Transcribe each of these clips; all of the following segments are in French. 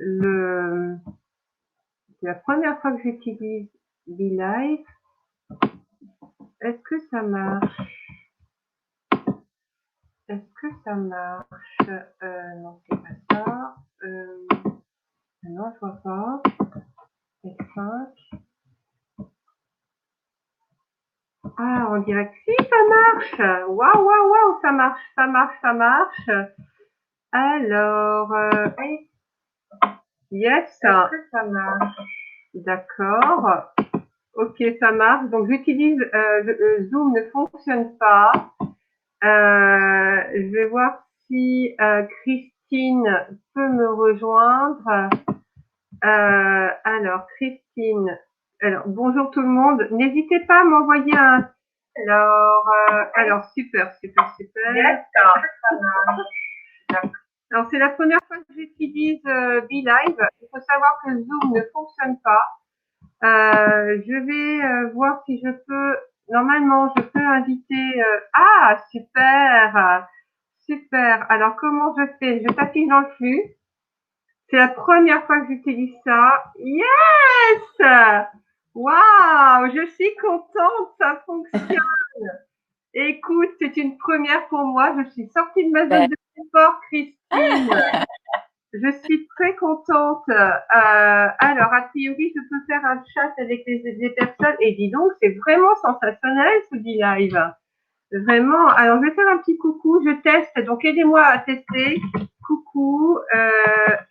le, c'est la première fois que j'utilise BeLive. Est-ce que ça marche? Est-ce que ça marche? Non, c'est pas ça. Non, je vois pas. F5. Ah, on dirait que si, ça marche. Waouh, waouh, waouh, ça marche, ça marche, ça marche. Alors, yes. Est-ce que ça marche? D'accord. Ok, ça marche. Donc, j'utilise, Zoom ne fonctionne pas. Je vais voir si Christine peut me rejoindre. Alors, Christine. Alors, bonjour tout le monde. N'hésitez pas à m'envoyer un. Alors, super, super, super. Yes. Alors, c'est la première fois que j'utilise BeLive. Il faut savoir que Zoom ne fonctionne pas. Je vais voir si je peux. Normalement, je peux inviter. Ah, super, super. Alors, comment je fais? Je t'affiche dans le flux. C'est la première fois que j'utilise ça. Yes! Waouh! Je suis contente, ça fonctionne. Écoute, c'est une première pour moi. Je suis sortie de ma zone de confort, Christine. Je suis très contente. Alors, a priori, je peux faire un chat avec les personnes. Et dis donc, c'est vraiment sensationnel ce live. Vraiment. Alors, je vais faire un petit coucou. Je teste. Donc, aidez-moi à tester. Coucou.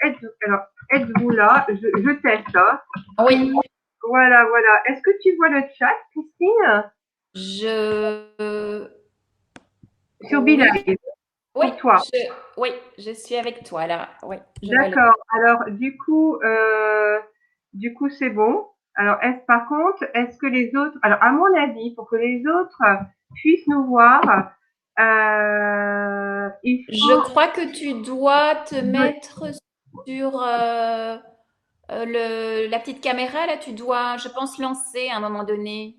Êtes-vous là? Je teste. Hein. Oui, Voilà, voilà. Est-ce que tu vois le chat, Christine? je Sur oui, Live, oui, pour toi. oui, je suis avec toi là. Oui, je vois le. D'accord. Alors, du coup, c'est bon. Alors, par contre, est-ce que les autres, alors, à mon avis, pour que les autres puissent nous voir, il Je faut, crois que tu dois te oui. mettre sur la petite caméra là. Tu dois, je pense, lancer à un moment donné.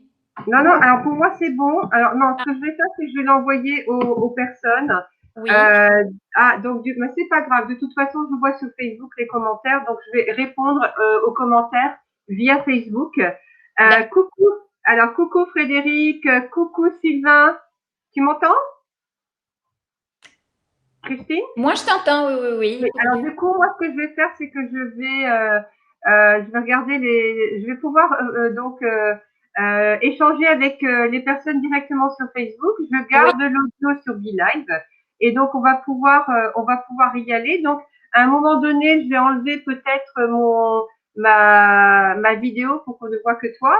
Non, non, alors pour moi, c'est bon. Alors, non, ce que je vais faire, c'est que je vais l'envoyer aux personnes. Oui, Donc, mais c'est pas grave. De toute façon, je vois sur Facebook les commentaires, donc je vais répondre aux commentaires via Facebook. d'accord. Coucou. Alors, coucou Frédéric, coucou Sylvain. Tu m'entends, Christine? Moi, je t'entends. Oui, Oui. oui, oui, Alors, oui. du coup, moi, ce que je vais faire, c'est que je vais regarder je vais pouvoir échanger avec les personnes directement sur Facebook. Je Oui. garde l'audio sur BeLive et donc on va pouvoir y aller. Donc, à un moment donné, je vais enlever peut-être ma vidéo pour qu'on ne voit que toi,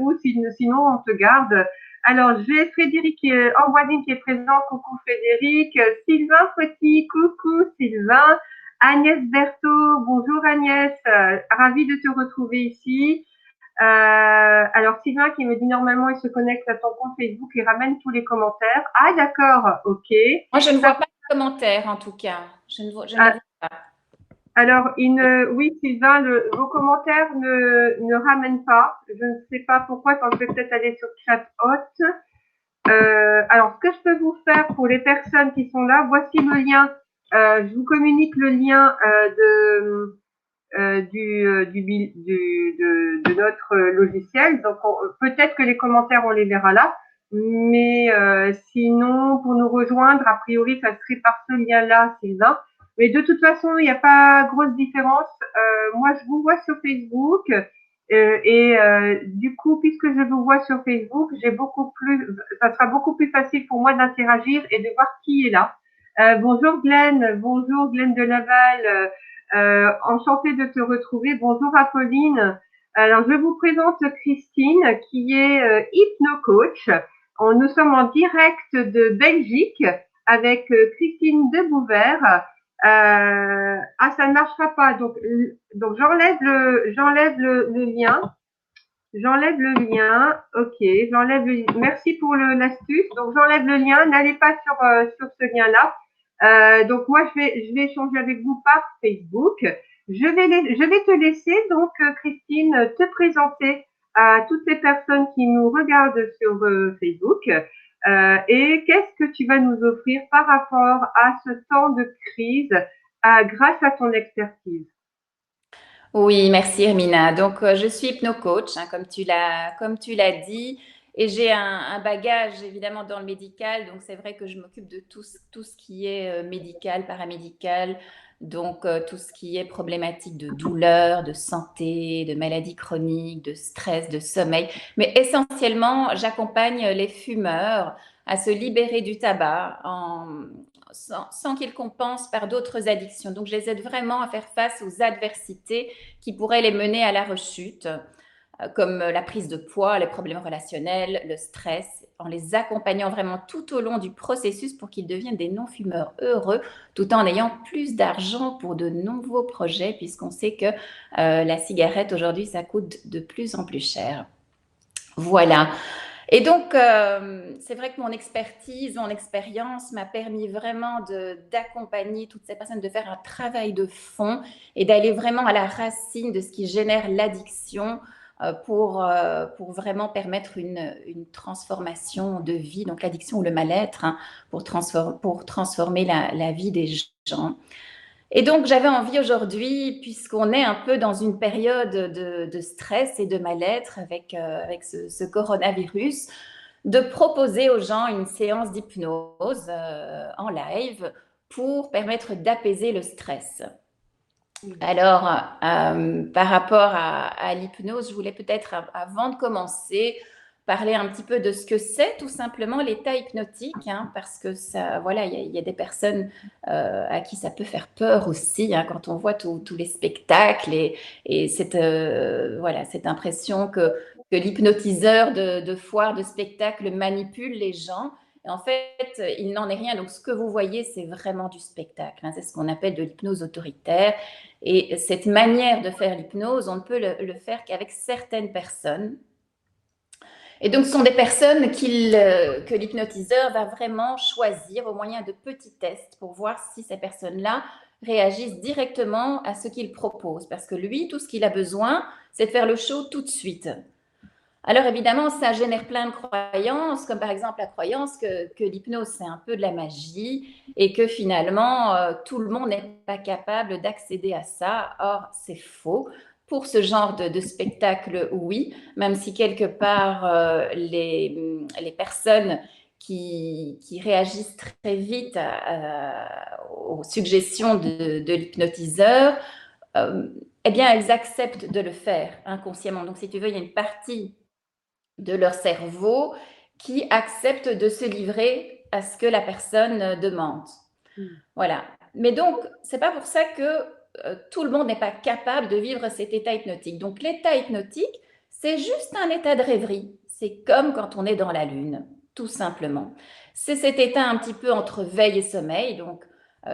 ou sinon on te garde. Alors, j'ai Frédéric Amboisine qui est présent. Coucou Frédéric. Sylvain Fouetti. Coucou Sylvain. Agnès Berthaud. Bonjour Agnès. Ravie de te retrouver ici. Alors Sylvain qui me dit normalement il se connecte à ton compte Facebook et ramène tous les commentaires. Ah d'accord, ok. Moi, je ne Ça, vois pas de commentaires en tout cas. Je ne les ah, vois pas. alors oui Sylvain, vos commentaires ne ramènent pas. Je ne sais pas pourquoi. Quand je vais peut-être aller sur ChatHot. Alors, ce que je peux vous faire pour les personnes qui sont là, voici le lien. Je vous communique le lien de notre logiciel. Donc, peut-être que les commentaires, on les verra là. Mais sinon, pour nous rejoindre, a priori, ça serait par ce lien-là, Sylvain. Mais de toute façon, il n'y a pas grosse différence. Moi, je vous vois sur Facebook. Du coup, puisque je vous vois sur Facebook, ça sera beaucoup plus facile pour moi d'interagir et de voir qui est là. Bonjour Glenn de Laval. Enchantée de te retrouver. Bonjour Apolline. Alors, je vous présente Christine qui est hypnocoach. Nous sommes en direct de Belgique avec Christine Debouvert. Ça ne marchera pas. Donc le lien. J'enlève le lien. Ok, j'enlève le. Merci pour l'astuce. Donc j'enlève le lien. N'allez pas sur ce lien-là. Donc moi je vais échanger avec vous par Facebook. Je vais te laisser donc Christine te présenter à toutes les personnes qui nous regardent sur Facebook. Et qu'est-ce que tu vas nous offrir par rapport à ce temps de crise grâce à ton expertise? Oui, merci Hermina. Donc, je suis hypnocoach, hein, comme tu l'as dit, et j'ai un bagage évidemment dans le médical. Donc, c'est vrai que je m'occupe de tout ce qui est médical, paramédical, donc tout ce qui est problématique de douleur, de santé, de maladies chroniques, de stress, de sommeil. Mais essentiellement, j'accompagne les fumeurs à se libérer du tabac sans qu'ils compensent par d'autres addictions. Donc, je les aide vraiment à faire face aux adversités qui pourraient les mener à la rechute, comme la prise de poids, les problèmes relationnels, le stress, en les accompagnant vraiment tout au long du processus pour qu'ils deviennent des non-fumeurs heureux, tout en ayant plus d'argent pour de nouveaux projets, puisqu'on sait que la cigarette aujourd'hui, ça coûte de plus en plus cher. Voilà. Et donc, c'est vrai que mon expertise, mon expérience m'a permis vraiment d'accompagner toutes ces personnes, de faire un travail de fond et d'aller vraiment à la racine de ce qui génère l'addiction pour vraiment permettre une transformation de vie, donc l'addiction ou le mal-être, hein, pour transformer la vie des gens. Et donc, j'avais envie aujourd'hui, puisqu'on est un peu dans une période de stress et de mal-être avec ce coronavirus, de proposer aux gens une séance d'hypnose en live pour permettre d'apaiser le stress. Alors, par rapport à l'hypnose, je voulais peut-être, avant de commencer, parler un petit peu de ce que c'est tout simplement l'état hypnotique, hein, parce que ça, voilà, il y a des personnes à qui ça peut faire peur aussi, hein, quand on voit tous les spectacles et cette, voilà, cette impression que l'hypnotiseur de foire, de spectacle manipule les gens. Et en fait, il n'en est rien. Donc, ce que vous voyez, c'est vraiment du spectacle, hein. C'est ce qu'on appelle de l'hypnose autoritaire. Et cette manière de faire l'hypnose, on ne peut le faire qu'avec certaines personnes. Et donc, ce sont des personnes que l'hypnotiseur va vraiment choisir au moyen de petits tests pour voir si ces personnes-là réagissent directement à ce qu'il propose. Parce que lui, tout ce qu'il a besoin, c'est de faire le show tout de suite. Alors évidemment, ça génère plein de croyances, comme par exemple la croyance que l'hypnose, c'est un peu de la magie et que finalement, tout le monde n'est pas capable d'accéder à ça. Or, c'est faux. Pour ce genre de spectacle, oui, même si quelque part, les personnes qui réagissent très vite aux suggestions de l'hypnotiseur, euh, eh bien, elles acceptent de le faire inconsciemment. Donc, si tu veux, il y a une partie de leur cerveau qui acceptent de se livrer à ce que la personne demande. Voilà. Mais donc, c'est pas pour ça que tout le monde n'est pas capable de vivre cet état hypnotique. Donc, l'état hypnotique, c'est juste un état de rêverie. C'est comme quand on est dans la lune, tout simplement. C'est cet état un petit peu entre veille et sommeil. Donc,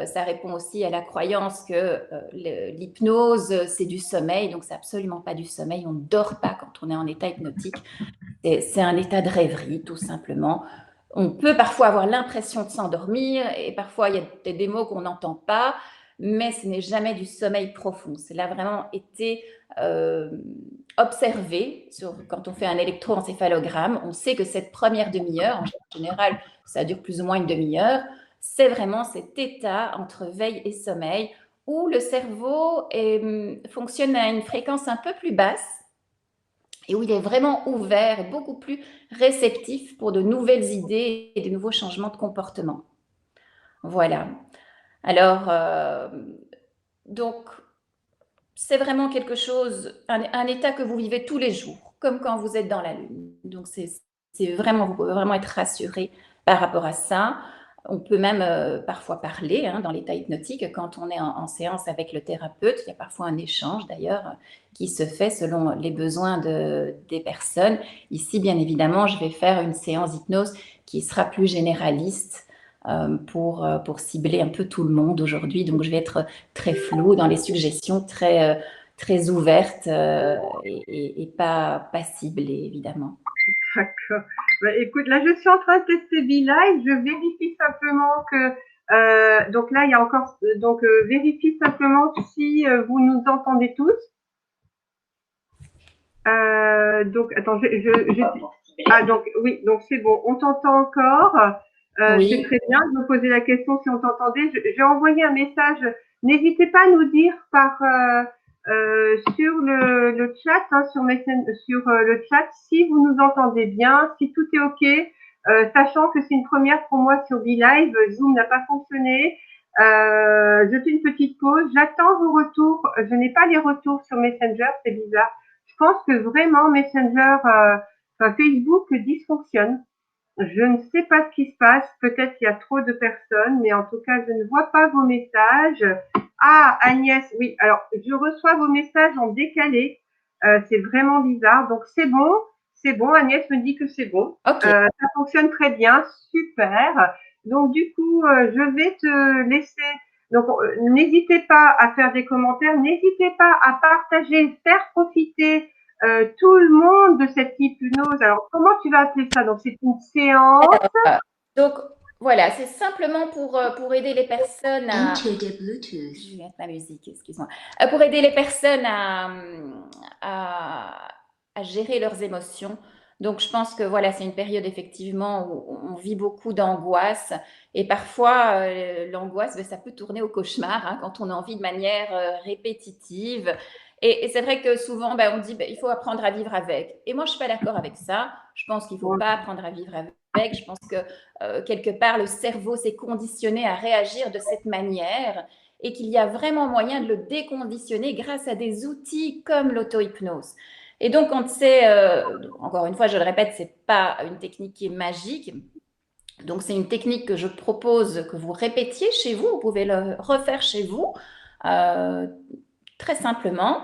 ça répond aussi à la croyance que l'hypnose, c'est du sommeil. Donc, c'est absolument pas du sommeil. On ne dort pas quand on est en état hypnotique. C'est un état de rêverie, tout simplement. On peut parfois avoir l'impression de s'endormir et parfois il y a des mots qu'on n'entend pas, mais ce n'est jamais du sommeil profond. Cela a vraiment été euh, observé quand on fait un électroencéphalogramme. On sait que cette première demi-heure, en général, ça dure plus ou moins une demi-heure, c'est vraiment cet état entre veille et sommeil où le cerveau fonctionne à une fréquence un peu plus basse et où il est vraiment ouvert et beaucoup plus réceptif pour de nouvelles idées et de nouveaux changements de comportement. Voilà. Alors, donc, c'est vraiment quelque chose, un état que vous vivez tous les jours, comme quand vous êtes dans la lune. Donc, c'est vraiment, vous pouvez vraiment être rassuré par rapport à ça. On peut même parfois parler hein, dans l'état hypnotique quand on est en séance avec le thérapeute. Il y a parfois un échange d'ailleurs qui se fait selon les besoins des personnes. Ici, bien évidemment, je vais faire une séance d'hypnose qui sera plus généraliste pour cibler un peu tout le monde aujourd'hui. Donc, je vais être très floue dans les suggestions, très ouverte et pas ciblée, évidemment. D'accord. Bah, écoute, là, je suis en train de tester BeLive. Je vérifie simplement que donc là, il y a encore donc vérifie simplement si vous nous entendez tous. Donc attends, ah donc oui, donc c'est bon, on t'entend encore. C'est Oui, très bien. Je me posais la question si on t'entendait. J'ai envoyé un message. N'hésitez pas à nous dire sur le chat, hein, sur le chat, si vous nous entendez bien, si tout est OK, sachant que c'est une première pour moi sur BeLive, Zoom n'a pas fonctionné. Je fais une petite pause, j'attends vos retours. Je n'ai pas les retours sur Messenger, c'est bizarre. Je pense que vraiment Messenger, Facebook dysfonctionne. Je ne sais pas ce qui se passe. Peut-être qu'il y a trop de personnes, mais en tout cas, je ne vois pas vos messages. Ah, Agnès, oui. Alors, je reçois vos messages en décalé. C'est vraiment bizarre. Donc, c'est bon. C'est bon. Agnès me dit que c'est bon. Ok. Ça fonctionne très bien. Super. Donc, du coup, je vais te laisser. Donc, n'hésitez pas à faire des commentaires. N'hésitez pas à partager, faire profiter tout le monde de cette hypnose. Alors, comment tu vas appeler ça? Donc, c'est une séance. Donc, voilà, c'est simplement pour aider les personnes à… Je vais mettre ma musique, excuse-moi. Pour aider les personnes à, à gérer leurs émotions. Donc, je pense que voilà, c'est une période effectivement où on vit beaucoup d'angoisse. Et parfois, l'angoisse, ben, ça peut tourner au cauchemar hein, quand on en vit de manière répétitive. Et c'est vrai que souvent, ben, on dit ben, il faut apprendre à vivre avec. Et moi, je ne suis pas d'accord avec ça. Je pense qu'il ne faut pas apprendre à vivre avec. Je pense que quelque part, le cerveau s'est conditionné à réagir de cette manière et qu'il y a vraiment moyen de le déconditionner grâce à des outils comme l'auto-hypnose. Et donc, quand c'est, encore une fois, je le répète, c'est pas une technique qui est magique. Donc, c'est une technique que je propose que vous répétiez chez vous. Vous pouvez le refaire chez vous euh, très simplement.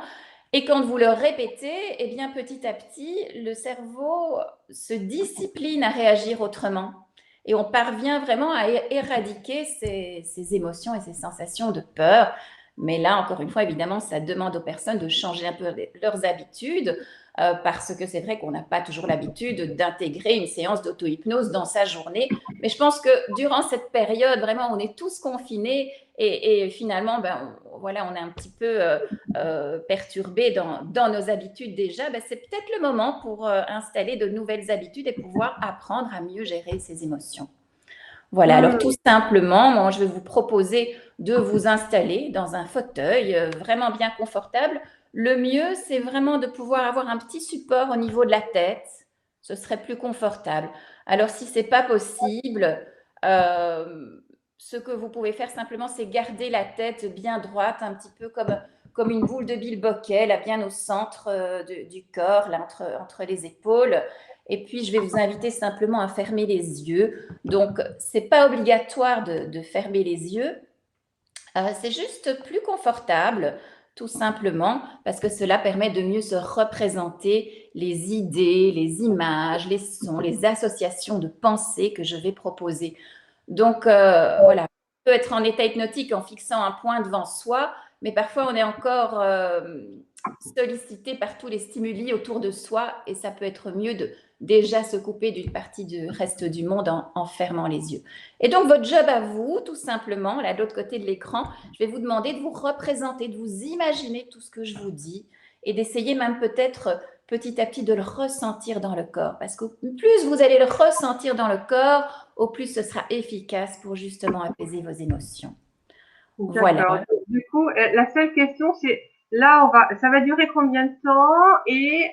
Et quand vous le répétez, eh bien, petit à petit, le cerveau se discipline à réagir autrement. Et on parvient vraiment à éradiquer ces émotions et ces sensations de peur. Mais là, encore une fois, évidemment, ça demande aux personnes de changer un peu leurs habitudes, parce que c'est vrai qu'on n'a pas toujours l'habitude d'intégrer une séance d'auto-hypnose dans sa journée. Mais je pense que durant cette période, vraiment, on est tous confinés et finalement, ben, voilà, on est un petit peu perturbé dans nos habitudes déjà. Ben, c'est peut-être le moment pour installer de nouvelles habitudes et pouvoir apprendre à mieux gérer ses émotions. Voilà, alors tout simplement, moi, je vais vous proposer de vous installer dans un fauteuil vraiment bien confortable. Le mieux, c'est vraiment de pouvoir avoir un petit support au niveau de la tête. Ce serait plus confortable. Alors, si ce n'est pas possible, euh, ce que vous pouvez faire simplement, c'est garder la tête bien droite, un petit peu comme une boule de bilboquet, là, bien au centre du corps, là, entre les épaules. Et puis, je vais vous inviter simplement à fermer les yeux. Donc, ce n'est pas obligatoire de fermer les yeux. C'est juste plus confortable, tout simplement, parce que cela permet de mieux se représenter les idées, les images, les sons, les associations de pensées que je vais proposer. Donc, voilà, on peut être en état hypnotique en fixant un point devant soi, mais parfois on est encore sollicité par tous les stimuli autour de soi et ça peut être mieux de déjà se couper d'une partie du reste du monde en fermant les yeux. Et donc, votre job à vous, tout simplement, là de l'autre côté de l'écran, je vais vous demander de vous représenter, de vous imaginer tout ce que je vous dis et d'essayer même peut-être petit à petit de le ressentir dans le corps. Parce que plus vous allez le ressentir dans le corps, au plus ce sera efficace pour justement apaiser vos émotions. Voilà. D'accord. Du coup, la seule question, c'est là, ça va durer combien de temps? Et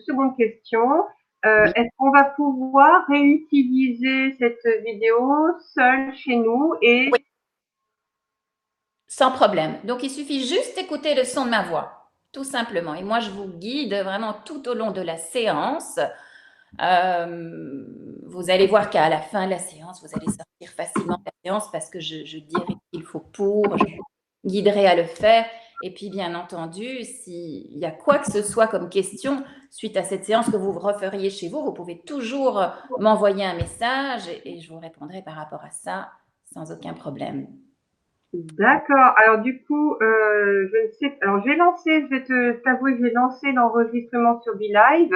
seconde question, Oui. est-ce qu'on va pouvoir réutiliser cette vidéo seule chez nous Oui, et sans problème. Donc, il suffit juste d'écouter le son de ma voix, tout simplement. Et moi, je vous guide vraiment tout au long de la séance. Vous allez voir qu'à la fin de la séance, vous allez sortir facilement de la séance parce que je dirai ce qu'il faut pour, je vous guiderai à le faire. Et puis, bien entendu, s'il y a quoi que ce soit comme question suite à cette séance que vous referiez chez vous, vous pouvez toujours m'envoyer un message et je vous répondrai par rapport à ça sans aucun problème. d'accord. Alors du coup, je ne sais. Alors je vais t'avouer que j'ai lancé l'enregistrement sur BeLive,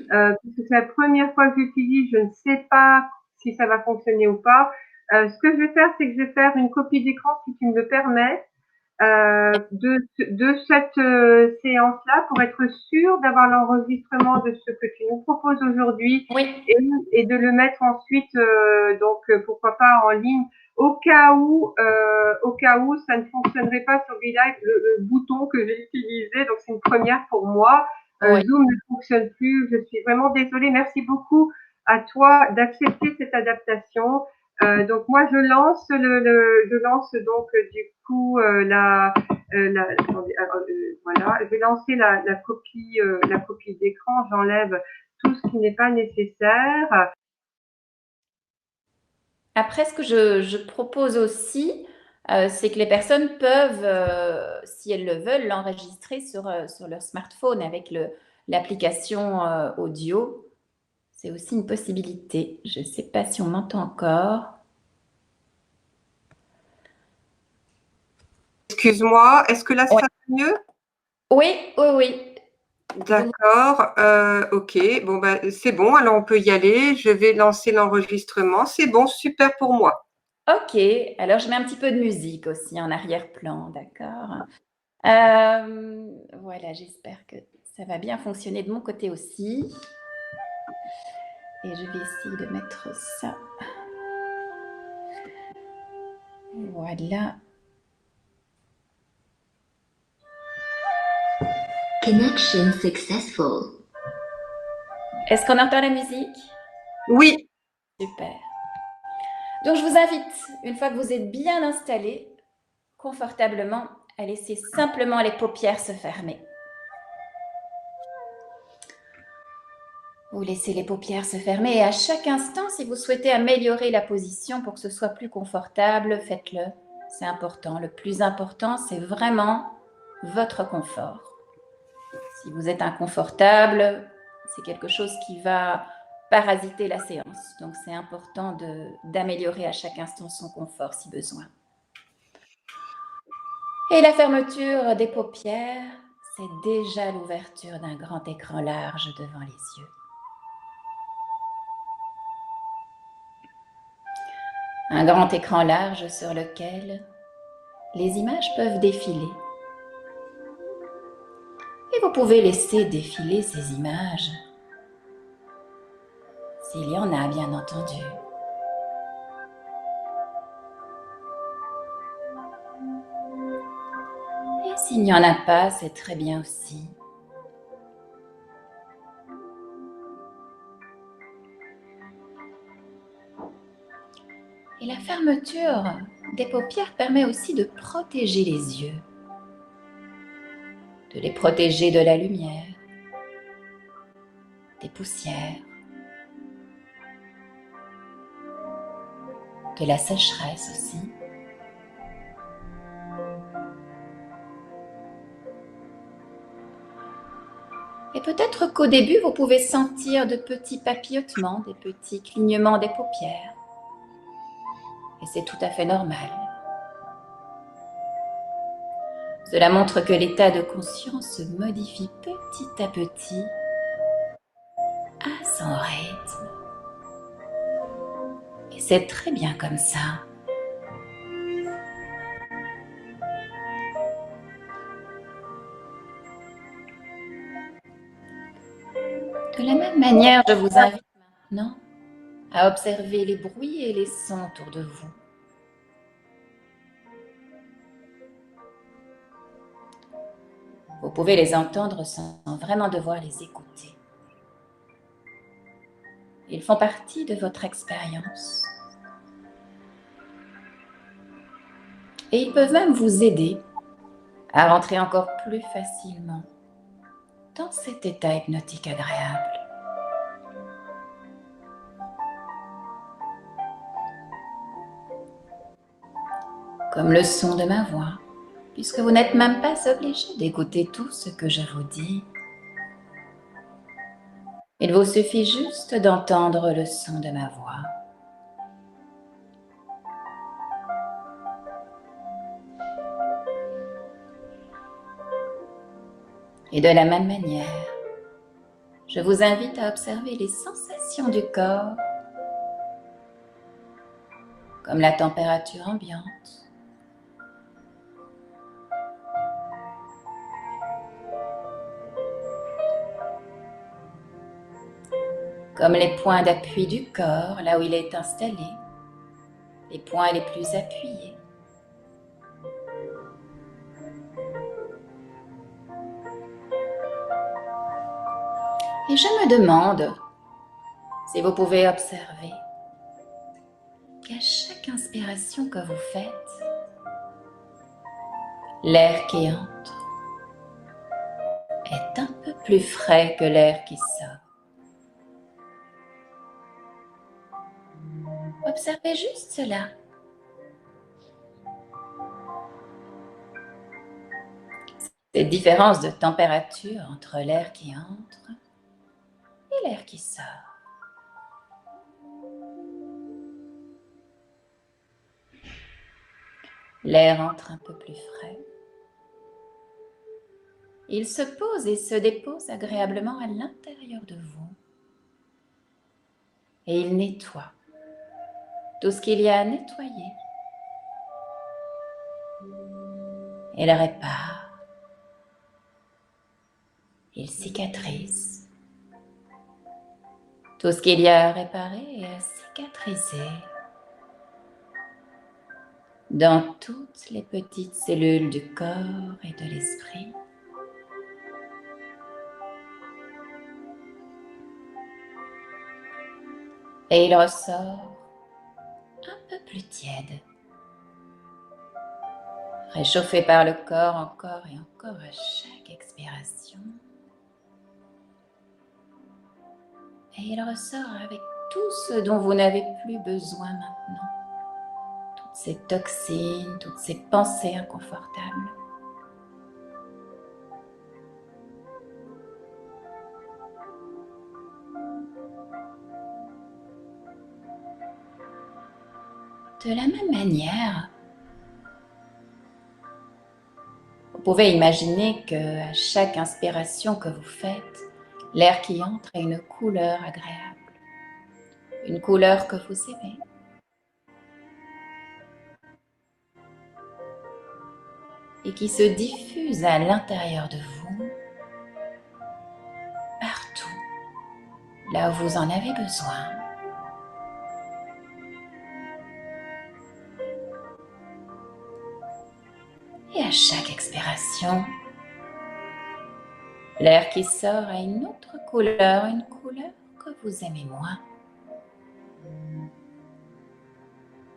parce que c'est la première fois que j'utilise. Je ne sais pas si ça va fonctionner ou pas. Ce que je vais faire, c'est que je vais faire une copie d'écran si tu me le permets. De cette séance-là pour être sûr d'avoir l'enregistrement de ce que tu nous proposes aujourd'hui Oui, et de le mettre ensuite, donc pourquoi pas en ligne. au cas où ça ne fonctionnerait pas sur BeLive, le bouton que j'ai utilisé, donc c'est une première pour moi. Oui. Zoom ne fonctionne plus. Je suis vraiment désolée. Merci beaucoup à toi d'accepter cette adaptation. Donc moi je lance donc du coup attendez, voilà, je vais lancer la copie d'écran. J'enlève tout ce qui n'est pas nécessaire. Après, ce que je propose aussi, c'est que les personnes peuvent, si elles le veulent, l'enregistrer sur leur smartphone avec l'application audio. C'est aussi une possibilité. Je ne sais pas si on m'entend encore. Excuse-moi, est-ce que là ça Ouais. va mieux? Oui, oui, oui. D'accord, OK. Bon, bah, c'est bon, alors on peut y aller. Je vais lancer l'enregistrement. C'est bon, super pour moi. Ok, alors je mets un petit peu de musique aussi en arrière-plan, d'accord. Voilà, j'espère que ça va bien fonctionner de mon côté aussi. Et je vais essayer de mettre ça. Voilà. Connection successful. Est-ce qu'on entend la musique? Oui, Super. Donc je vous invite, une fois que vous êtes bien installé, confortablement, à laisser simplement les paupières se fermer. Vous laissez les paupières se fermer et à chaque instant, si vous souhaitez améliorer la position pour que ce soit plus confortable, faites-le. C'est important. Le plus important, c'est vraiment votre confort. Si vous êtes inconfortable, c'est quelque chose qui va parasiter la séance. Donc, c'est important d'améliorer à chaque instant son confort si besoin. Et la fermeture des paupières, c'est déjà l'ouverture d'un grand écran large devant les yeux. Un grand écran large sur lequel les images peuvent défiler. Et vous pouvez laisser défiler ces images, s'il y en a bien entendu. Et s'il n'y en a pas, c'est très bien aussi. Et la fermeture des paupières permet aussi de protéger les yeux, de les protéger de la lumière, des poussières, de la sécheresse aussi. Et peut-être qu'au début, vous pouvez sentir de petits papillotements, des petits clignements des paupières. Et c'est tout à fait normal. Cela montre que l'état de conscience se modifie petit à petit à son rythme. Et c'est très bien comme ça. De la même manière, je vous invite maintenant à observer les bruits et les sons autour de vous. Vous pouvez les entendre sans vraiment devoir les écouter. Ils font partie de votre expérience. Et ils peuvent même vous aider à rentrer encore plus facilement dans cet état hypnotique agréable. Comme le son de ma voix, puisque vous n'êtes même pas obligé d'écouter tout ce que je vous dis. Il vous suffit juste d'entendre le son de ma voix. Et de la même manière, je vous invite à observer les sensations du corps, comme la température ambiante, comme les points d'appui du corps, là où il est installé, les points les plus appuyés. Et je me demande si vous pouvez observer qu'à chaque inspiration que vous faites, l'air qui entre est un peu plus frais que l'air qui sort. Observez juste cela. Cette différence de température entre l'air qui entre et l'air qui sort. L'air entre un peu plus frais. Il se pose et se dépose agréablement à l'intérieur de vous. Et il nettoie tout ce qu'il y a à nettoyer. Il répare. Il cicatrise. Tout ce qu'il y a à réparer et à cicatriser dans toutes les petites cellules du corps et de l'esprit. Et il ressort un peu plus tiède, réchauffé par le corps encore et encore à chaque expiration. Et il ressort avec tout ce dont vous n'avez plus besoin maintenant. Toutes ces toxines, toutes ces pensées inconfortables. De la même manière, vous pouvez imaginer qu'à chaque inspiration que vous faites, l'air qui entre a une couleur agréable, une couleur que vous aimez. Et qui se diffuse à l'intérieur de vous, partout, là où vous en avez besoin. Et à chaque expiration, l'air qui sort a une autre couleur, une couleur que vous aimez moins.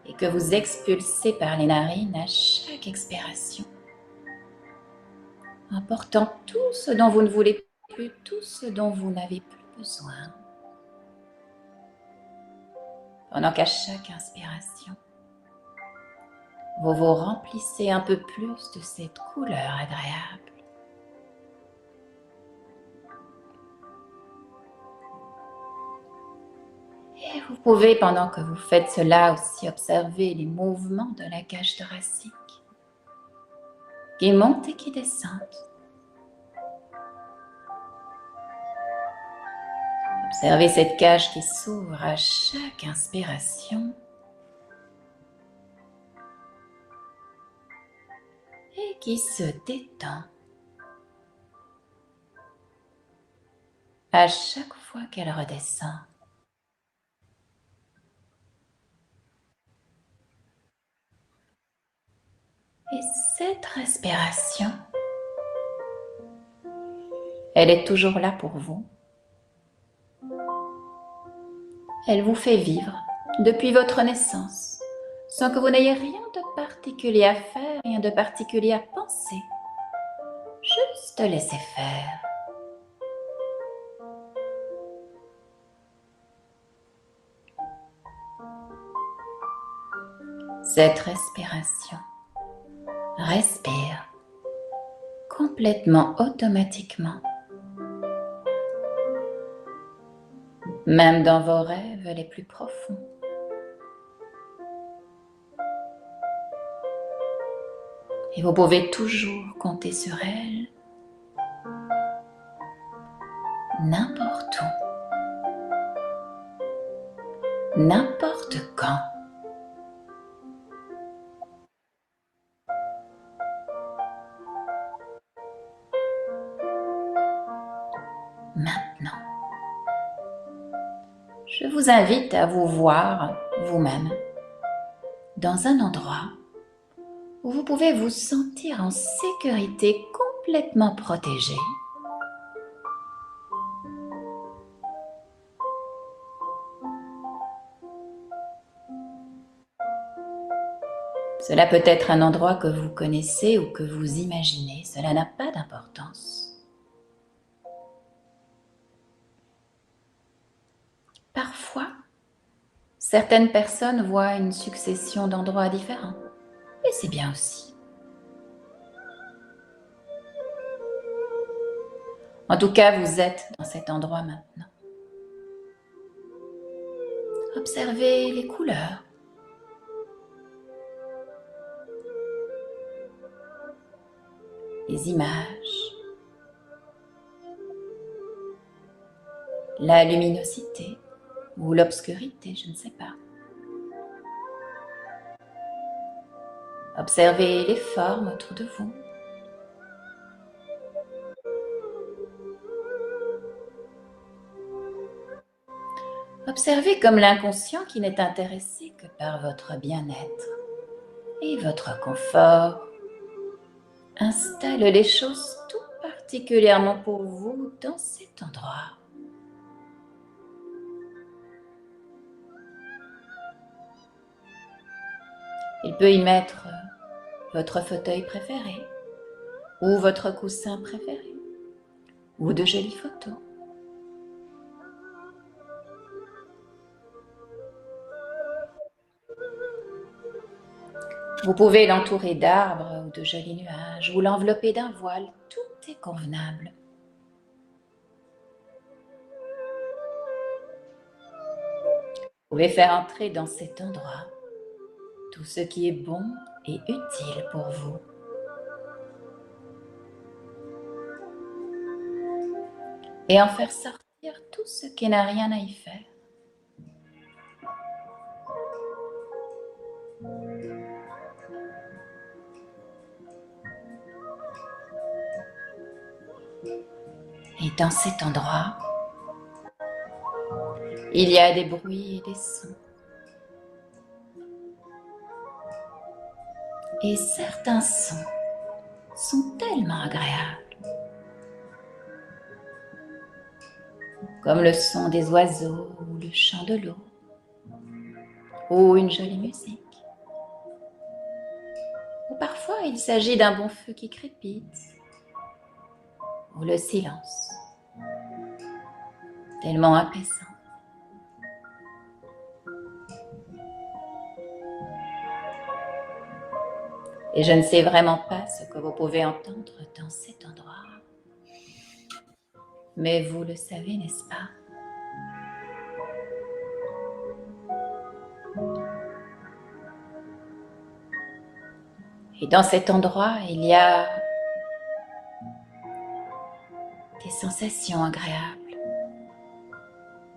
Et que vous expulsez par les narines à chaque expiration. Emportant tout ce dont vous ne voulez plus, tout ce dont vous n'avez plus besoin. Pendant qu'à chaque inspiration, vous vous remplissez un peu plus de cette couleur agréable. Et vous pouvez, pendant que vous faites cela, aussi observer les mouvements de la cage thoracique qui montent et qui descendent. Observez cette cage qui s'ouvre à chaque inspiration et qui se détend à chaque fois qu'elle redescend. Et cette respiration, elle est toujours là pour vous. Elle vous fait vivre depuis votre naissance, sans que vous n'ayez rien de particulier à faire, rien de particulier à penser. Juste laisser faire. Cette respiration respire complètement automatiquement. Même dans vos rêves les plus profonds. Et vous pouvez toujours compter sur elle, n'importe où, n'importe quand. Maintenant, je vous invite à vous voir vous-même dans un endroit où vous pouvez vous sentir en sécurité, complètement protégé. Cela peut être un endroit que vous connaissez ou que vous imaginez, cela n'a pas d'importance. Parfois, certaines personnes voient une succession d'endroits différents, et c'est bien aussi. En tout cas, vous êtes dans cet endroit maintenant. Observez les couleurs. Les images. La luminosité ou l'obscurité, je ne sais pas. Observez les formes autour de vous. Observez comme l'inconscient qui n'est intéressé que par votre bien-être et votre confort installe les choses tout particulièrement pour vous dans cet endroit. Il peut y mettre votre fauteuil préféré ou votre coussin préféré ou de jolies photos. Vous pouvez l'entourer d'arbres ou de jolis nuages ou l'envelopper d'un voile, tout est convenable. Vous pouvez faire entrer dans cet endroit tout ce qui est bon et utile pour vous. Et en faire sortir tout ce qui n'a rien à y faire. Et dans cet endroit, il y a des bruits et des sons. Et certains sons sont tellement agréables. Comme le son des oiseaux ou le chant de l'eau, ou une jolie musique. Ou parfois il s'agit d'un bon feu qui crépite, ou le silence, tellement apaisant. Et je ne sais vraiment pas ce que vous pouvez entendre dans cet endroit. Mais vous le savez, n'est-ce pas? Et dans cet endroit, il y a des sensations agréables,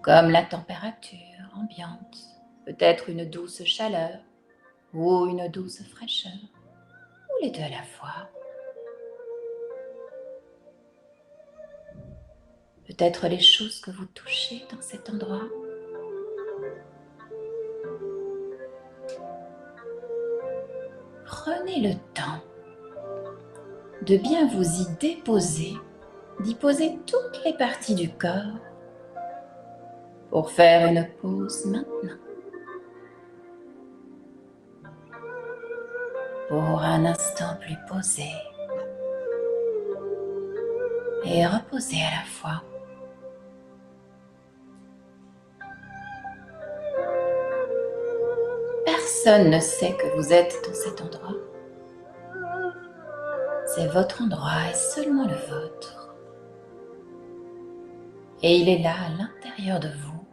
comme la température ambiante, peut-être une douce chaleur ou une douce fraîcheur, ou les deux à la fois. Peut-être les choses que vous touchez dans cet endroit. Prenez le temps de bien vous y déposer, d'y poser toutes les parties du corps pour faire une pause maintenant. Pour un instant plus posé et reposé à la fois. Personne ne sait que vous êtes dans cet endroit. C'est votre endroit et seulement le vôtre. Et il est là à l'intérieur de vous.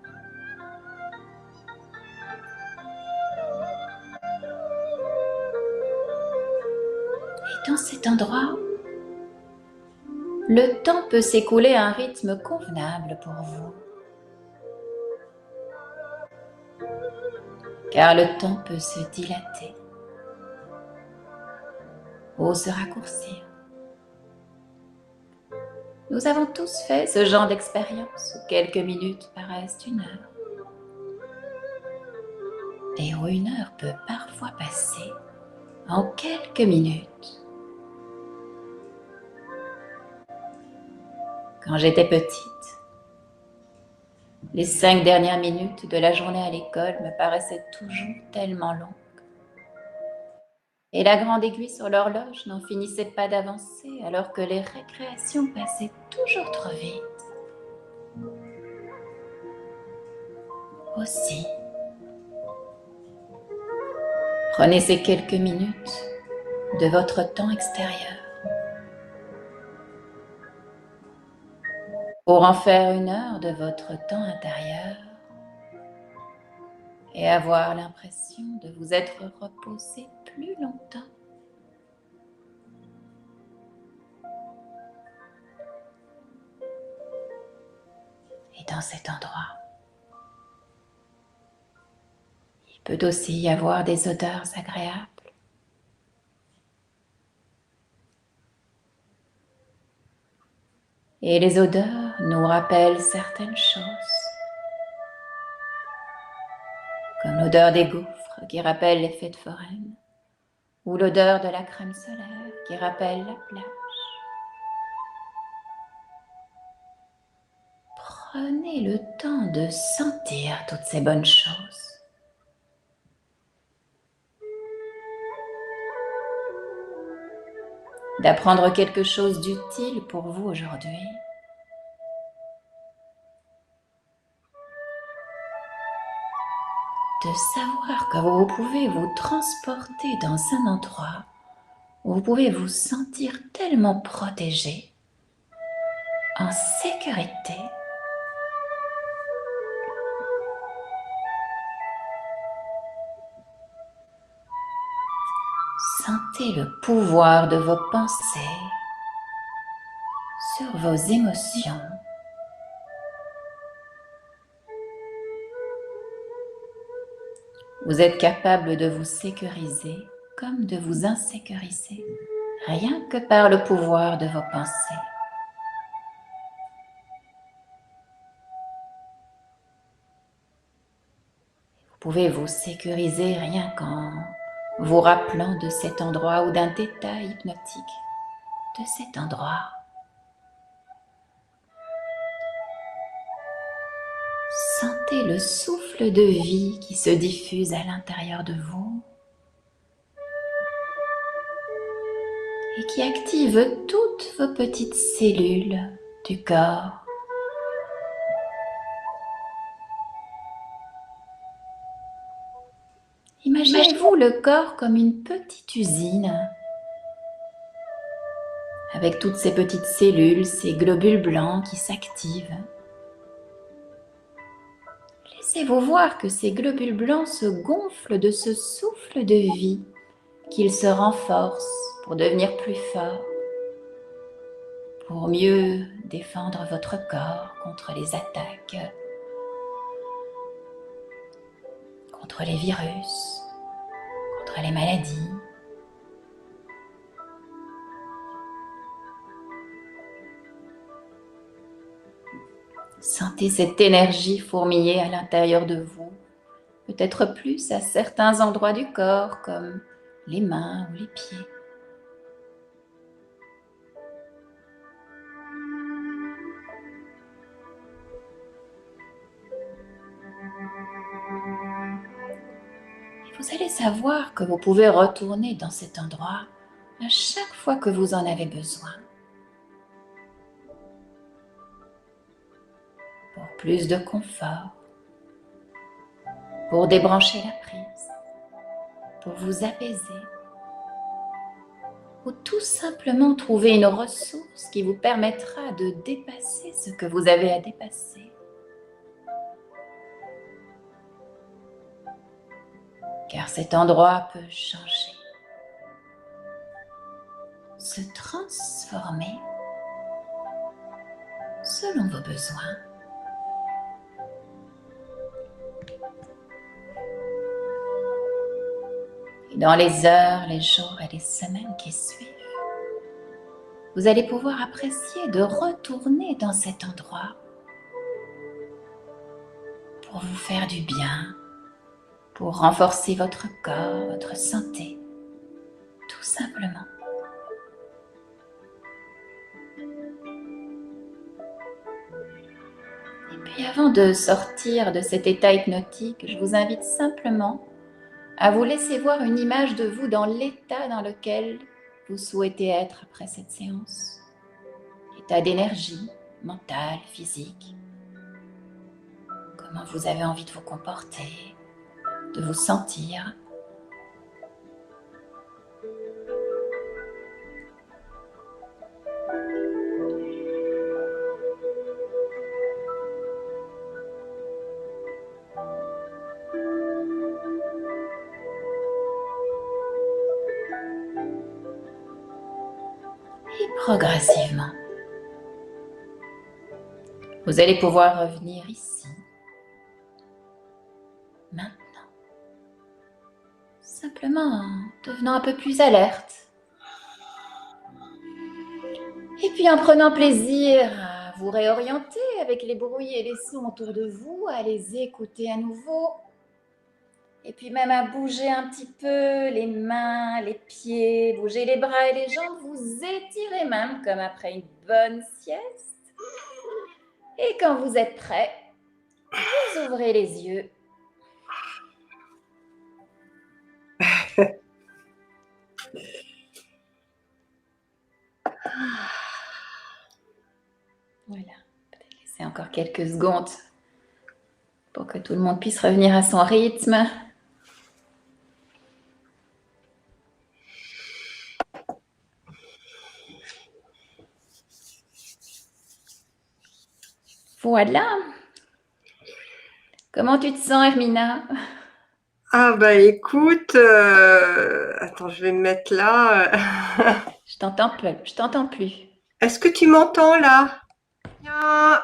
Et dans cet endroit, le temps peut s'écouler à un rythme convenable pour vous. Car le temps peut se dilater ou se raccourcir. Nous avons tous fait ce genre d'expérience où quelques minutes paraissent une heure. et où une heure peut parfois passer en quelques minutes. Quand j'étais petite, les 5 dernières minutes de la journée à l'école me paraissaient toujours tellement longues. Et la grande aiguille sur l'horloge n'en finissait pas d'avancer alors que les récréations passaient toujours trop vite. Aussi, prenez ces quelques minutes de votre temps extérieur pour en faire une heure de votre temps intérieur et avoir l'impression de vous être reposé plus longtemps. Et dans cet endroit, il peut aussi y avoir des odeurs agréables. Et les odeurs nous rappellent certaines choses, comme l'odeur des gaufres qui rappelle les fêtes foraines, ou l'odeur de la crème solaire qui rappelle la plage. Prenez le temps de sentir toutes ces bonnes choses. D'apprendre quelque chose d'utile pour vous aujourd'hui. De savoir que vous pouvez vous transporter dans un endroit où vous pouvez vous sentir tellement protégé, en sécurité. Sentez le pouvoir de vos pensées sur vos émotions. Vous êtes capable de vous sécuriser comme de vous insécuriser, rien que par le pouvoir de vos pensées. Vous pouvez vous sécuriser rien qu'en vous rappelant de cet endroit ou d'un détail hypnotique de cet endroit. Sentez le souffle de vie qui se diffuse à l'intérieur de vous et qui active toutes vos petites cellules du corps. Imaginez-vous le corps comme une petite usine avec toutes ces petites cellules, ces globules blancs qui s'activent. Laissez-vous voir que ces globules blancs se gonflent de ce souffle de vie, qu'ils se renforcent pour devenir plus forts, pour mieux défendre votre corps contre les attaques, contre les virus, contre les maladies. Sentez cette énergie fourmiller à l'intérieur de vous, peut-être plus à certains endroits du corps comme les mains ou les pieds. Et vous allez savoir que vous pouvez retourner dans cet endroit à chaque fois que vous en avez besoin. Pour plus de confort, pour débrancher la prise, pour vous apaiser, ou tout simplement trouver une ressource qui vous permettra de dépasser ce que vous avez à dépasser. Car cet endroit peut changer, se transformer selon vos besoins. Et dans les heures, les jours et les semaines qui suivent, vous allez pouvoir apprécier de retourner dans cet endroit pour vous faire du bien, pour renforcer votre corps, votre santé, tout simplement. Et puis avant de sortir de cet état hypnotique, je vous invite simplement à vous laisser voir une image de vous dans l'état dans lequel vous souhaitez être après cette séance. État d'énergie, mentale, physique. Comment vous avez envie de vous comporter, de vous sentir. Et progressivement, vous allez pouvoir revenir ici, maintenant, simplement en devenant un peu plus alerte. Et puis en prenant plaisir à vous réorienter avec les bruits et les sons autour de vous, à les écouter à nouveau. Et puis même à bouger un petit peu les mains, les pieds, bouger les bras et les jambes, vous étirez même comme après une bonne sieste. Et quand vous êtes prêt, vous ouvrez les yeux. Voilà, peut-être laisser encore quelques secondes pour que tout le monde puisse revenir à son rythme. Voilà. Comment tu te sens, Hermina? Ah bah écoute, attends, je vais me mettre là. Je t'entends plus. Est-ce que tu m'entends là? Bien.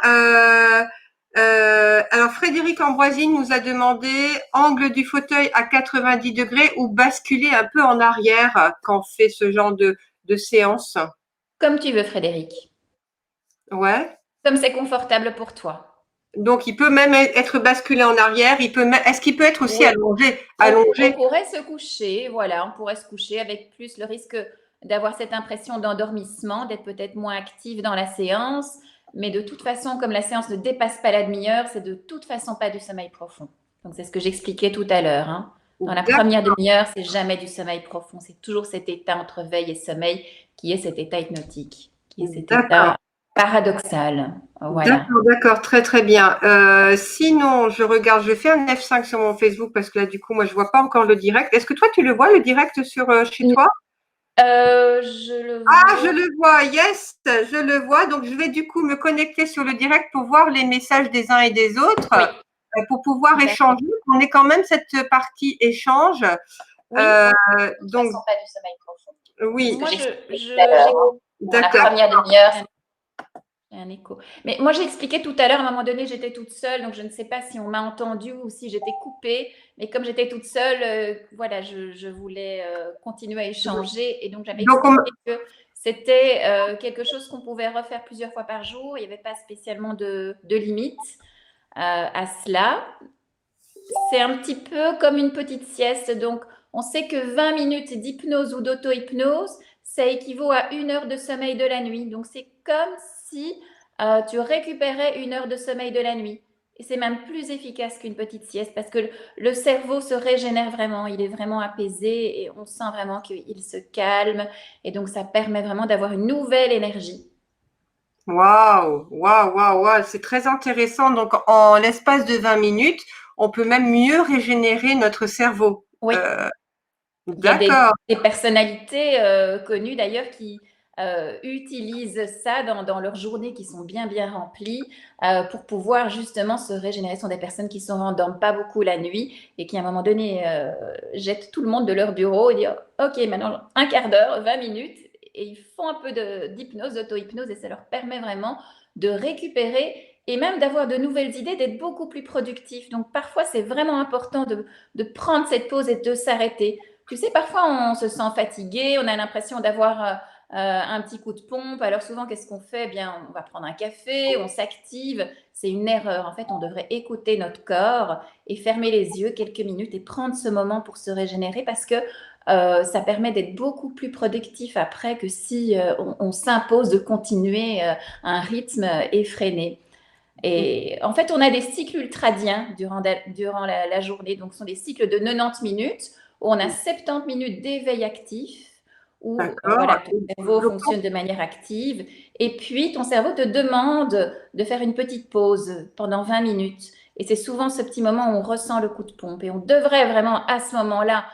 Alors Frédéric Ambroisine nous a demandé angle du fauteuil à 90 degrés ou basculer un peu en arrière quand on fait ce genre de séance. Comme tu veux, Frédéric. Ouais. Comme c'est confortable pour toi. Donc il peut même être basculé en arrière. Est-ce qu'il peut être aussi Oui. allongé? On pourrait se coucher, voilà, on pourrait se coucher avec plus le risque d'avoir cette impression d'endormissement, d'être peut-être moins active dans la séance. Mais de toute façon, comme la séance ne dépasse pas la demi-heure, c'est de toute façon pas du sommeil profond. Donc c'est ce que j'expliquais tout à l'heure, hein. Dans la première demi-heure, c'est jamais du sommeil profond. C'est toujours cet état entre veille et sommeil qui est cet état hypnotique, qui est cet état paradoxal. Voilà. D'accord, très très bien. Sinon, je vais faire un F5 sur mon Facebook parce que là, du coup, moi, je vois pas encore le direct. Est-ce que toi, tu le vois, le direct sur chez toi? Je le vois. Ah, je le vois, yes, je le vois. Donc, je vais du coup me connecter sur le direct pour voir les messages des uns et des autres, pour pouvoir échanger. On est quand même cette partie échange. Oui, donc, pas du sommeil profond. Oui. Moi, la première demi-heure, un écho. Mais moi, j'ai expliqué tout à l'heure, à un moment donné, j'étais toute seule, donc je ne sais pas si on m'a entendue ou si j'étais coupée. Mais comme j'étais toute seule, voilà, je voulais continuer à échanger. Et donc, j'avais expliqué que c'était quelque chose qu'on pouvait refaire plusieurs fois par jour. Il n'y avait pas spécialement de limite à cela. C'est un petit peu comme une petite sieste. Donc, on sait que 20 minutes d'hypnose ou d'auto-hypnose, ça équivaut à 1 heure de sommeil de la nuit. Donc, c'est comme si tu récupérais 1 heure de sommeil de la nuit. Et c'est même plus efficace qu'une petite sieste parce que le cerveau se régénère vraiment. Il est vraiment apaisé et on sent vraiment qu'il se calme. Et donc, ça permet vraiment d'avoir une nouvelle énergie. Waouh, waouh, waouh, waouh, c'est très intéressant. Donc, en l'espace de 20 minutes, on peut même mieux régénérer notre cerveau. Oui. Il y a des personnalités connues d'ailleurs qui utilisent ça dans leur journée, qui sont bien remplies pour pouvoir justement se régénérer. Ce sont des personnes qui ne s'endorment pas beaucoup la nuit et qui à un moment donné jettent tout le monde de leur bureau et disent ok, maintenant un quart d'heure, 20 minutes, et ils font un peu d'hypnose, d'auto-hypnose, et ça leur permet vraiment de récupérer et même d'avoir de nouvelles idées, d'être beaucoup plus productifs. Donc parfois c'est vraiment important de prendre cette pause et de s'arrêter. Tu sais, parfois on se sent fatigué, on a l'impression d'avoir un petit coup de pompe. Alors souvent, qu'est-ce qu'on fait? Eh bien, on va prendre un café, on s'active. C'est une erreur. En fait, on devrait écouter notre corps et fermer les yeux quelques minutes et prendre ce moment pour se régénérer parce que ça permet d'être beaucoup plus productif après que si on s'impose de continuer un rythme effréné. Et en fait, on a des cycles ultradiens durant la journée. Donc, ce sont des cycles de 90 minutes où on a 70 minutes d'éveil actif, où D'accord. voilà, ton cerveau fonctionne de manière active. Et puis, ton cerveau te demande de faire une petite pause pendant 20 minutes. Et c'est souvent ce petit moment où on ressent le coup de pompe. Et on devrait vraiment, à ce moment-là,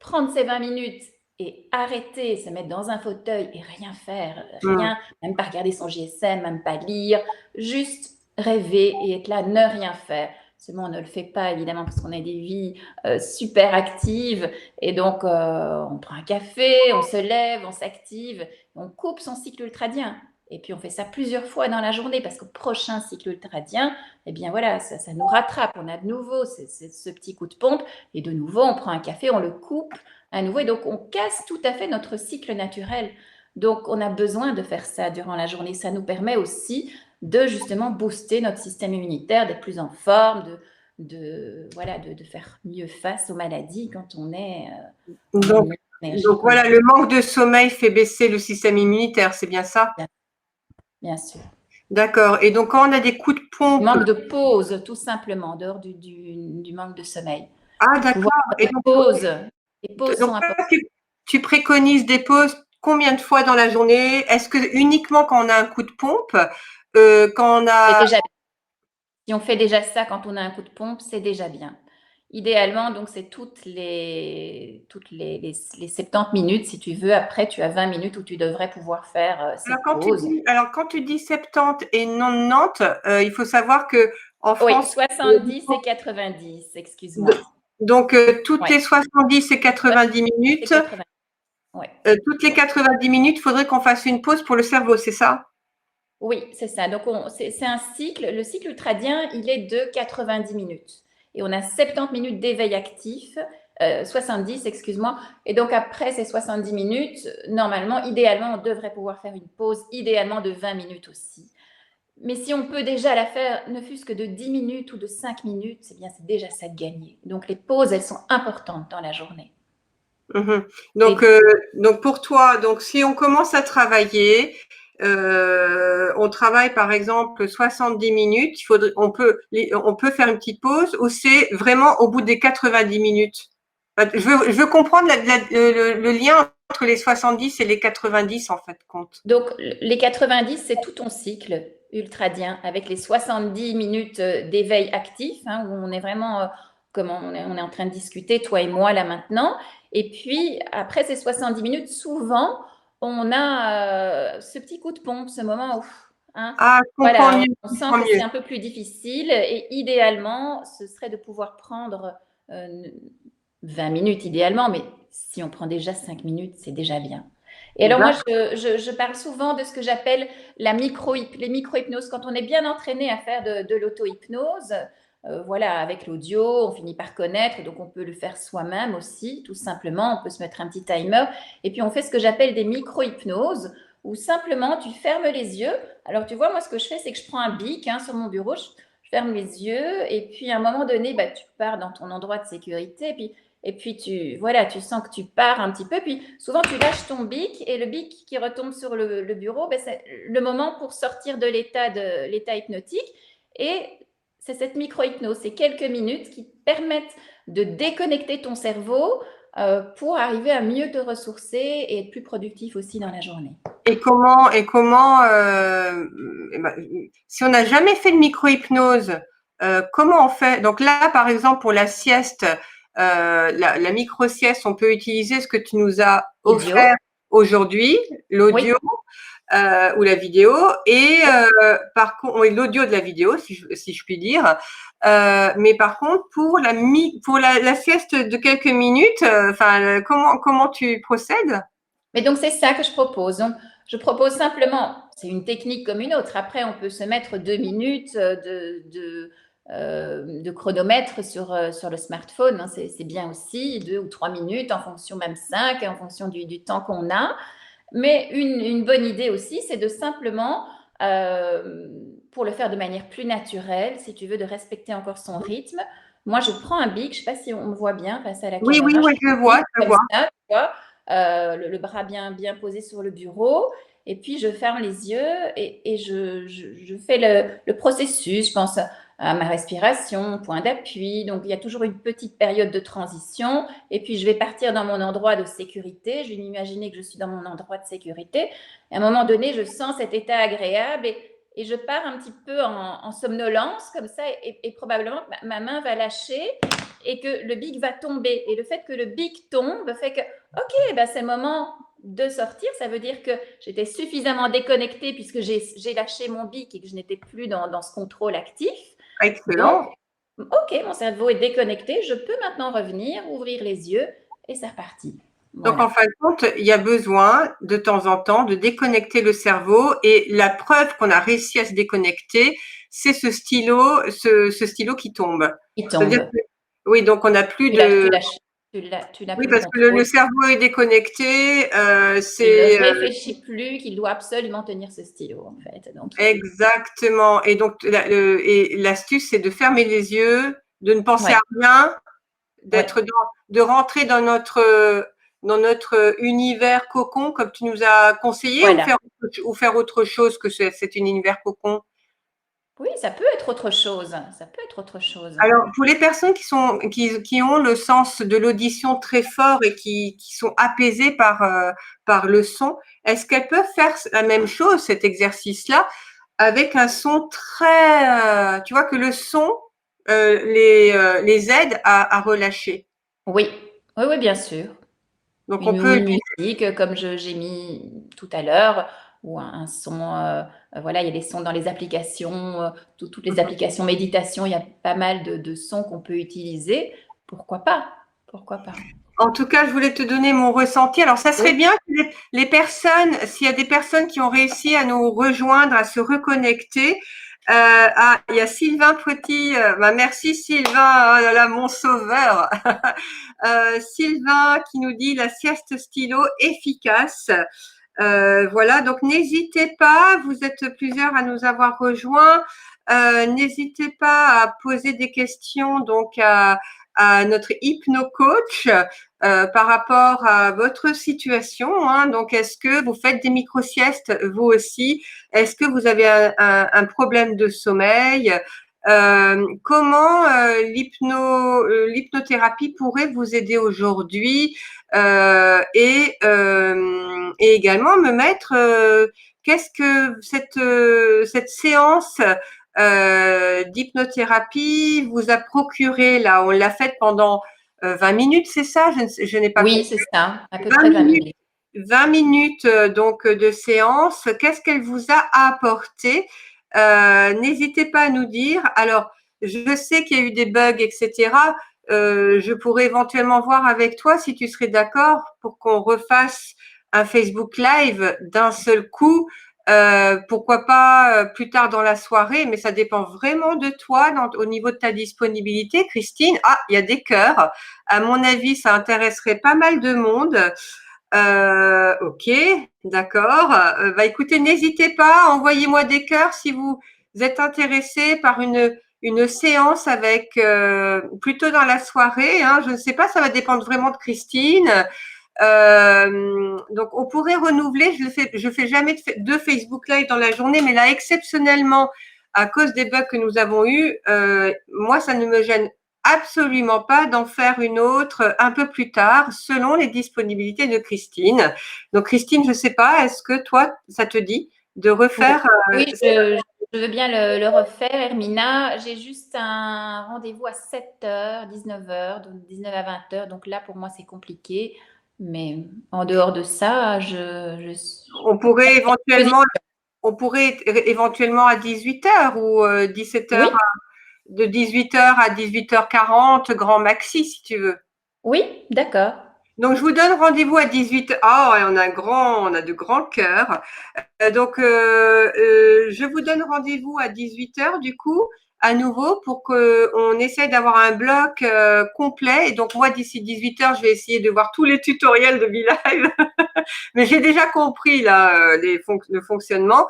prendre ces 20 minutes et arrêter, se mettre dans un fauteuil et rien faire, rien, même pas regarder son GSM, même pas lire, juste rêver et être là, ne rien faire. Seulement, on ne le fait pas, évidemment, parce qu'on a des vies super actives. Et donc, on prend un café, on se lève, on s'active, on coupe son cycle ultradien. Et puis, on fait ça plusieurs fois dans la journée, parce qu'au prochain cycle ultradien, eh bien voilà, ça nous rattrape. On a de nouveau ce petit coup de pompe. Et de nouveau, on prend un café, on le coupe à nouveau. Et donc, on casse tout à fait notre cycle naturel. Donc, on a besoin de faire ça durant la journée. Ça nous permet aussi de justement booster notre système immunitaire, d'être plus en forme, voilà, de faire mieux face aux maladies quand on est Donc, voilà, le manque de sommeil fait baisser le système immunitaire, c'est bien ça? Bien sûr. D'accord. Et donc, quand on a des coups de pompe… Manque de pause, tout simplement, en dehors du manque de sommeil. Ah, d'accord. Et donc, les pauses sont importantes. Tu préconises des pauses combien de fois dans la journée? Est-ce que uniquement quand on a un coup de pompe, quand on a… Si on fait déjà ça quand on a un coup de pompe, c'est déjà bien. Idéalement, donc, c'est toutes les 70 minutes, si tu veux. Après, tu as 20 minutes où tu devrais pouvoir faire cette pause. Alors, quand tu dis 70 et 90, il faut savoir que en France… Oui, 70 et 90, excuse-moi. Donc, toutes les 70 et 90 minutes, toutes les 90 minutes, il faudrait qu'on fasse une pause pour le cerveau, c'est ça? Oui, c'est ça. Donc, c'est un cycle. Le cycle ultradien, il est de 90 minutes. Et on a 70 minutes d'éveil actif, 70, excuse-moi. Et donc, après ces 70 minutes, normalement, idéalement, on devrait pouvoir faire une pause, idéalement de 20 minutes aussi. Mais si on peut déjà la faire, ne fût-ce que de 10 minutes ou de 5 minutes, c'est bien, c'est déjà ça de gagner. Donc, les pauses, elles sont importantes dans la journée. Donc, pour toi, donc si on commence à travailler, on travaille par exemple 70 minutes, on peut faire une petite pause ou c'est vraiment au bout des 90 minutes? Je veux comprendre le lien entre les 70 et les 90 en fait, compte. Donc, les 90, c'est tout ton cycle ultradien avec les 70 minutes d'éveil actif, hein, où on est vraiment, comme on est en train de discuter, toi et moi, là maintenant. Et puis, après ces 70 minutes, souvent, on a ce petit coup de pompe, ce moment où, hein, voilà, on sent que c'est un peu plus difficile. Et idéalement, ce serait de pouvoir prendre 20 minutes, idéalement, mais si on prend déjà 5 minutes, c'est déjà bien. Et alors moi, je parle souvent de ce que j'appelle les micro-hypnoses. Quand on est bien entraîné à faire de l'auto-hypnose, voilà, avec l'audio, on finit par connaître, donc on peut le faire soi-même aussi, tout simplement. On peut se mettre un petit timer. Et puis on fait ce que j'appelle des micro-hypnoses, où simplement tu fermes les yeux. Alors tu vois, moi ce que je fais, c'est que je prends un bic sur mon bureau, je ferme les yeux, et puis à un moment donné, bah, tu pars dans ton endroit de sécurité, et puis tu sens que tu pars un petit peu, puis souvent tu lâches ton bic et le bic qui retombe sur le bureau, ben c'est le moment pour sortir de l'état hypnotique. Et c'est cette micro-hypnose, c'est quelques minutes qui permettent de déconnecter ton cerveau pour arriver à mieux te ressourcer et être plus productif aussi dans la journée. Et si on n'a jamais fait de micro-hypnose, comment on fait? Donc là, par exemple, pour la sieste, la micro-sieste, on peut utiliser ce que tu nous as offert aujourd'hui, l'audio ou la vidéo, et par contre, l'audio de la vidéo, si je puis dire. Mais par contre, pour la sieste de quelques minutes, comment tu procèdes? Mais donc, c'est ça que je propose. Donc, je propose simplement, c'est une technique comme une autre. Après, on peut se mettre 2 minutes de chronomètre sur le smartphone. Hein, c'est bien aussi, 2 ou 3 minutes, en fonction même 5, en fonction du temps qu'on a. Mais une bonne idée aussi, c'est de simplement, pour le faire de manière plus naturelle, si tu veux, de respecter encore son rythme. Moi, je prends un bic, je ne sais pas si on me voit bien face à la Oui, oui, caméra, je oui, prends un bic je comme vois. ça, tu vois, le bras bien posé sur le bureau, et puis je ferme les yeux et je fais le processus, je pense à ma respiration, point d'appui, donc il y a toujours une petite période de transition, et puis je vais partir dans mon endroit de sécurité, je vais m'imaginer que je suis dans mon endroit de sécurité, et à un moment donné, je sens cet état agréable et je pars un petit peu en somnolence comme ça et probablement ma main va lâcher et que le bic va tomber. Et le fait que le bic tombe fait que, ok, ben c'est le moment de sortir. Ça veut dire que j'étais suffisamment déconnectée puisque j'ai lâché mon bic et que je n'étais plus dans ce contrôle actif. Donc, Excellent. ok, mon cerveau est déconnecté, je peux maintenant revenir, ouvrir les yeux et c'est reparti. Donc, en Voilà. fin de compte, il y a besoin de temps en temps de déconnecter le cerveau et la preuve qu'on a réussi à se déconnecter, c'est ce stylo qui tombe. Il C'est-à-dire tombe. que, oui, donc on n'a plus Tu de, lâches, tu n'as oui, plus le parce que le contrôle. cerveau est déconnecté, Il ne c'est réfléchit plus qu'il doit absolument tenir ce stylo, en fait. Donc, exactement. Et donc, et l'astuce, c'est de fermer les yeux, de ne penser ouais, à rien, ouais, de rentrer dans notre univers cocon, comme tu nous as conseillé, voilà. ou faire autre chose que cet univers cocon. Oui, ça peut être autre chose. Ça peut être autre chose. Alors, pour les personnes qui ont le sens de l'audition très fort et qui sont apaisées par le son, est-ce qu'elles peuvent faire la même chose, cet exercice-là, avec un son très, tu vois, que le son les aide à relâcher. Oui, oui, oui, bien sûr. Donc, on Ou peut, une musique, comme j'ai mis tout à l'heure, ou un son. Voilà, il y a des sons dans les applications, toutes les applications méditation, il y a pas mal de sons qu'on peut utiliser. Pourquoi pas? Pourquoi pas? en tout cas, je voulais te donner mon ressenti. Alors, ça serait Oui, bien que les personnes, s'il y a des personnes qui ont réussi à nous rejoindre, à se reconnecter. Il y a Sylvain Petit. Bah, merci Sylvain, oh là là, mon sauveur. Sylvain qui nous dit la sieste stylo efficace. Voilà, donc n'hésitez pas, vous êtes plusieurs à nous avoir rejoints. N'hésitez pas à poser des questions donc à notre hypno-coach par rapport à votre situation. Hein. Donc, est-ce que vous faites des micro-siestes vous aussi? Est-ce que vous avez un problème de sommeil? Comment l'hypnothérapie pourrait vous aider aujourd'hui et également me mettre qu'est-ce que cette séance d'hypnothérapie vous a procuré là? On l'a faite pendant 20 minutes, c'est ça? Je n'ai pas oui, compris. c'est ça, à peu 20 près 20 minutes, minutes. 20 minutes donc de séance. Qu'est-ce qu'elle vous a apporté? N'hésitez pas à nous dire. Alors, je sais qu'il y a eu des bugs, etc. Je pourrais éventuellement voir avec toi si tu serais d'accord pour qu'on refasse un Facebook Live d'un seul coup. Pourquoi pas plus tard dans la soirée, mais ça dépend vraiment de toi au niveau de ta disponibilité, Christine. Ah, il y a des cœurs. À mon avis, ça intéresserait pas mal de monde. Ok, d'accord. Bah écoutez, n'hésitez pas, envoyez-moi des cœurs si vous êtes intéressé par une séance avec plutôt dans la soirée. Hein, je ne sais pas, ça va dépendre vraiment de Christine. Donc on pourrait renouveler. Je fais jamais de Facebook Live dans la journée, mais là exceptionnellement à cause des bugs que nous avons eus, moi ça ne me gêne absolument pas d'en faire une autre un peu plus tard, selon les disponibilités de Christine. Donc Christine, je sais pas, est-ce que toi, ça te dit de refaire Oui, je veux bien le refaire, Hermina. J'ai juste un rendez-vous à 7h, 19h, donc 19 à 20h. Donc là, pour moi, c'est compliqué. Mais en dehors de ça, je suis on pourrait à disposition. éventuellement, à 18 heures ou 17 heures, Oui, de 18 heures à 18h40, grand maxi, si tu veux. oui, d'accord. Donc, je vous donne rendez-vous à 18h. Ah, ouais, on a de grands cœurs. Je vous donne rendez-vous à 18h du coup, à nouveau, pour qu'on essaie d'avoir un bloc complet. Et donc, moi, d'ici 18h, je vais essayer de voir tous les tutoriels de BeLive. Mais j'ai déjà compris là le fonctionnement.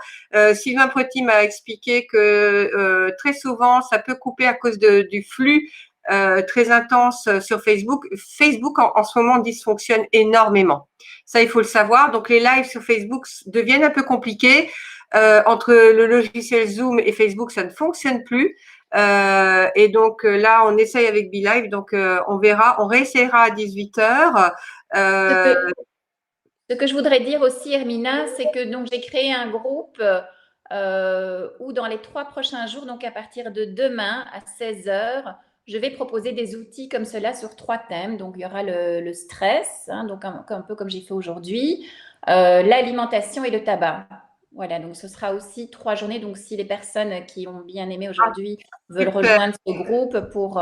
Sylvain Preti m'a expliqué que très souvent, ça peut couper à cause du flux très intense sur Facebook. Facebook, en ce moment, dysfonctionne énormément. Ça, il faut le savoir. Donc, les lives sur Facebook deviennent un peu compliqués. Entre le logiciel Zoom et Facebook, ça ne fonctionne plus. Et donc, là, on essaye avec BeLive. Donc, on verra. On réessayera à 18h. Ce que je voudrais dire aussi, Hermina, c'est que donc j'ai créé un groupe où dans les 3 prochains jours, donc à partir de demain à 16h, je vais proposer des outils comme cela sur 3 thèmes. Donc il y aura le stress, hein, donc un peu comme j'ai fait aujourd'hui, l'alimentation et le tabac. Voilà, donc ce sera aussi 3 journées. Donc si les personnes qui ont bien aimé aujourd'hui veulent Super. rejoindre ce groupe pour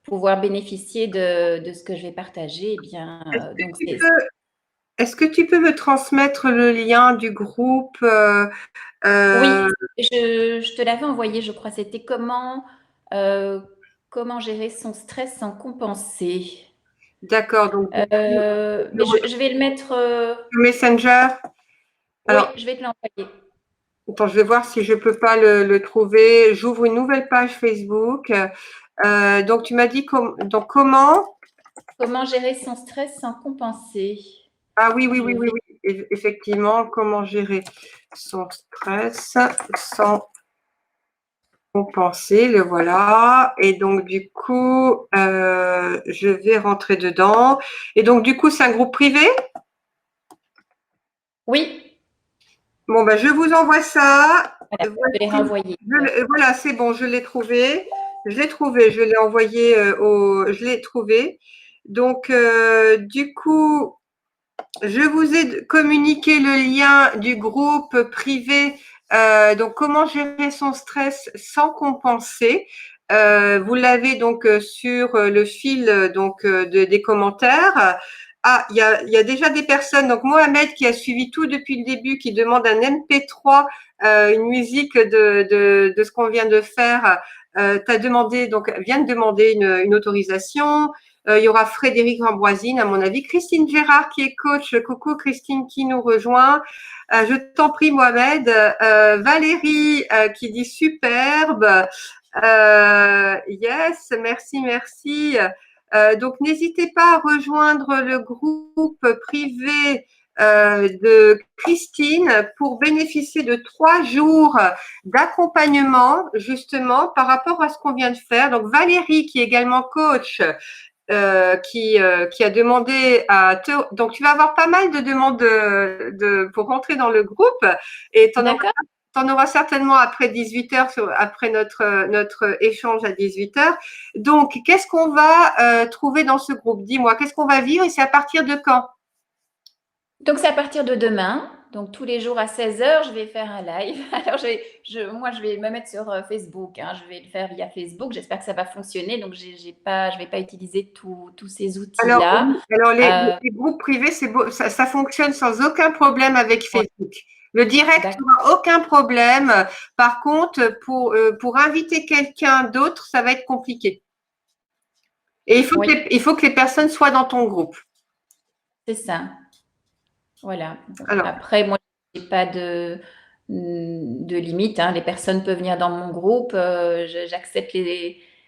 pouvoir bénéficier de ce que je vais partager, eh bien, donc c'est Est-ce que tu peux me transmettre le lien du groupe Oui, je te l'avais envoyé, je crois. C'était comment gérer son stress sans compenser. D'accord, donc Mais je vais le mettre. Messenger. Oui, Alors, je vais te l'envoyer. attends, je vais voir si je peux pas le trouver. J'ouvre une nouvelle page Facebook. Donc, tu m'as dit donc comment? Comment gérer son stress sans compenser. Ah oui, oui, Je oui, oui, vais. oui. Effectivement, comment gérer son stress sans compenser, le voilà. Et donc, du coup, je vais rentrer dedans. Et donc, du coup, c'est un groupe privé? Oui, Bon, ben, je vous envoie ça. voilà, je vais les renvoyer. Voilà, c'est bon, je l'ai trouvé. Je l'ai trouvé, je l'ai envoyé je l'ai trouvé. Donc, du coup, je vous ai communiqué le lien du groupe privé. Donc, comment gérer son stress sans compenser. Vous l'avez donc sur le fil des commentaires. Ah, il y a déjà des personnes. Donc, Mohamed qui a suivi tout depuis le début, qui demande un MP3, une musique de ce qu'on vient de faire. T'as demandé, donc, vient de demander une autorisation. Il y aura Frédéric Ambroisine, à mon avis. Christine Gérard, qui est coach. Coucou Christine, qui nous rejoint. Je t'en prie, Mohamed. Valérie, qui dit superbe. Yes, merci, merci. Donc, n'hésitez pas à rejoindre le groupe privé de Christine pour bénéficier de 3 jours d'accompagnement, justement, par rapport à ce qu'on vient de faire. Donc, Valérie, qui est également coach, qui a demandé donc tu vas avoir pas mal de demandes pour rentrer dans le groupe et D'accord. t'en auras certainement après 18h, après notre échange à 18h. Donc, qu'est-ce qu'on va trouver dans ce groupe? Dis-moi, qu'est-ce qu'on va vivre et c'est à partir de quand? Donc, c'est à partir de demain. Donc, tous les jours à 16h, je vais faire un live. Alors, moi, je vais me mettre sur Facebook, hein. Je vais le faire via Facebook. J'espère que ça va fonctionner. Donc, je ne vais pas utiliser tous ces outils-là. Alors les groupes privés, c'est beau, ça fonctionne sans aucun problème avec Facebook. Le direct, n'aura aucun problème. Par contre, pour inviter quelqu'un d'autre, ça va être compliqué. Et il faut que les personnes soient dans ton groupe. C'est ça. Voilà. Alors. Après, moi, je n'ai pas de limite, hein. Les personnes peuvent venir dans mon groupe. J'accepte